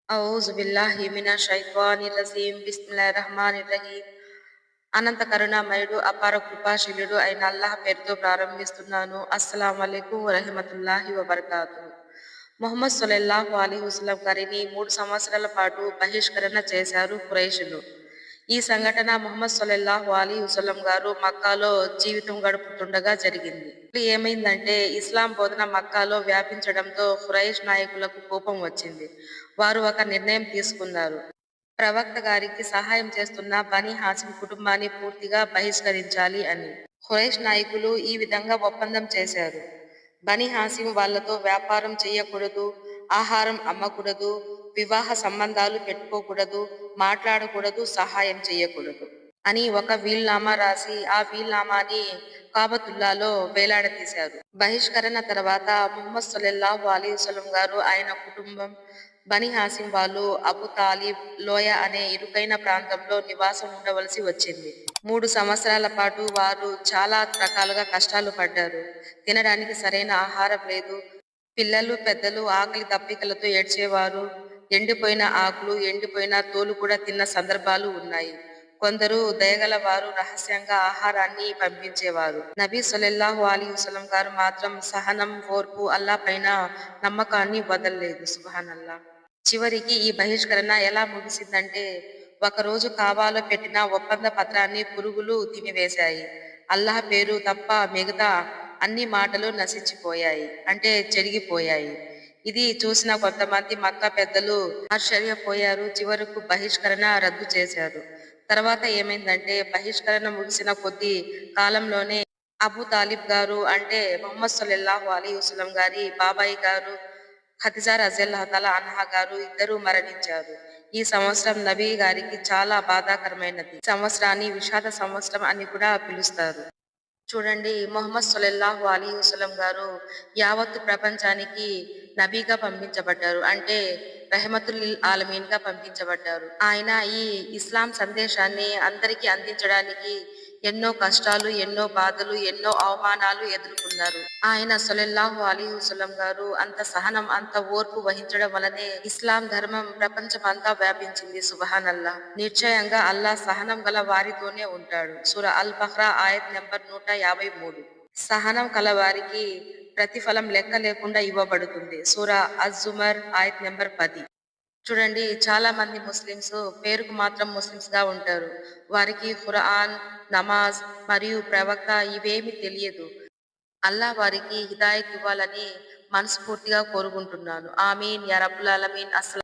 ఔజు బిల్లాహి మినష్ షైత్వానిర్ రజీం. బిస్మిల్లాహిర్ రహ్మానిర్ రహీం. అనంత కరుణామయుడు, అపార కృపాశీలుడు అయిన అల్లాహ్ పేరుతో ప్రారంభిస్తున్నాను. అస్సలాము అలైకుం వరహమతుల్లాహి వబర్కాతుహు. ముహమ్మద్ సల్లల్లాహు అలైహి వసల్లం గారిని 3 సంవత్సరాల పాటు బహిష్కరణ చేశారు ఖురైషులు. ఈ సంఘటన ముహమ్మద్ సల్లల్లాహు అలైహి వసల్లం గారు మక్కాలో జీవితం గడుపుతుండగా జరిగింది. ఏమైందంటే ఇస్లాం బోధన మక్కాలో వ్యాపించడంతో ఖురైష్ నాయకులకు కోపం వచ్చింది. వారు ఒక నిర్ణయం తీసుకున్నారు. ప్రవక్త గారికి సహాయం చేస్తున్న బనీ హాసిం కుటుంబాన్ని పూర్తిగా బహిష్కరించాలి అని. ఖురైష్ నాయకులు ఈ విధంగా ఒప్పందం చేశారు. బనీ హాసిం వాళ్ళతో వ్యాపారం చేయకూడదు, ఆహారం అమ్మకూడదు, వివాహ సంబంధాలు పెట్టుకోకూడదు, మాట్లాడకూడదు, సహాయం చేయకూడదు అని ఒక వీల్నామా రాసి ఆ వీల్నామాని కాబతుల్లాలో వేలాడదీశారు. బహిష్కరణ తర్వాత ముహమ్మద్ సల్లల్లాహు అలైహి వసల్లం గారు, ఆయన కుటుంబం, బనీ హాసిం వాళ్ళు అబూ తాలిబ్ లోయ అనే ఇరుకైన ప్రాంతంలో నివాసం ఉండవలసి వచ్చింది. 3 సంవత్సరాల పాటు వారు చాలా రకాలుగా కష్టాలు పడ్డారు. తినడానికి సరైన ఆహారం లేదు. పిల్లలు పెద్దలు ఆకలి దప్పికలతో ఏడ్చేవారు. ఎండిపోయిన ఆకులు, ఎండిపోయిన తోలు కూడా తిన్న సందర్భాలు ఉన్నాయి. కొందరు దయగల వారు రహస్యంగా ఆహారాన్ని పంపించేవారు. నబీ సల్లల్లాహు అలైహి వసల్లం గారు మాత్రం సహనం, ఓర్పు, అల్లా పైన నమ్మకాన్ని వదల్లేదు. సుబ్హానల్లా. చివరికి ఈ బహిష్కరణ ఎలా ముగిసిందంటే, ఒకరోజు కాబాలో పెట్టిన ఒప్పంద పత్రాన్ని పురుగులు తినివేశాయి. అల్లాహ్ పేరు తప్ప మిగతా అన్ని మాటలు నశించిపోయాయి, అంటే చెరిగిపోయాయి. ఇది చూసిన కొంతమంది మక్కా పెద్దలు ఆశ్చర్యపోయారు. చివరకు బహిష్కరణ రద్దు చేశారు. తర్వాత ఏమైందంటే, బహిష్కరణ ముగిసిన కొద్ది కాలంలోనే అబూ తాలిబ్ గారు, అంటే ముహమ్మద్ సల్లల్లాహు అలైహి వసల్లం గారి బాబాయి గారు ఖదీజా రజియల్లాహు తాలా అన్హా గారు ఇద్దరూ మరణించారు. ఈ సంవత్సరం నబీ గారికి చాలా బాధాకరమైనది. ఈ సంవత్సరాన్ని విషాద సంవత్సరం అని కూడా పిలుస్తారు. చూడండి, ముహమ్మద్ సల్లల్లాహు అలైహి వసల్లం గారు యావత్తు ప్రపంచానికి నబీగా పంపించబడ్డారు, అంటే రెహమతుల్ లిల్ ఆలమీన్ గా పంపించబడ్డారు. ఆయన ఈ ఇస్లాం సందేశాన్ని అందరికీ అందించడానికి ఎన్నో కష్టాలు, ఎన్నో బాధలు, ఎన్నో అవమానాలు ఎదుర్కొన్నారు. ఆయన సల్లల్లాహు అలైహి వసల్లం గారు అంత సహనం, అంత ఓర్పు వహించడం వలనే ఇస్లాం ధర్మం ప్రపంచమంతా వ్యాపించింది. సుబ్హానల్లా. నిశ్చయంగా అల్లాహ్ సహనం గల వారితోనే ఉంటాడు. సూరా అల్ బహ్రా ఆయత్ నెంబర్ 153. సహనం కలవారికి ప్రతిఫలం లెక్క లేకుండా ఇవ్వబడుతుంది. సూరా అజ్-జుమర్ ఆయత్ నెంబర్ 10. చూడండి, చాలా మంది ముస్లిమ్స్ పేరుకు మాత్రం ముస్లిమ్స్ గా ఉంటారు. వారికి ఖురాన్, నమాజ్ మరియు ప్రవక్త ఇవేమీ తెలియదు. అల్లా వారికి హిదాయత్ ఇవ్వాలని మనస్ఫూర్తిగా కోరుకుంటున్నాను. ఆమీన్ యా రబ్బుల్ ఆలమీన్. అస్సలాం.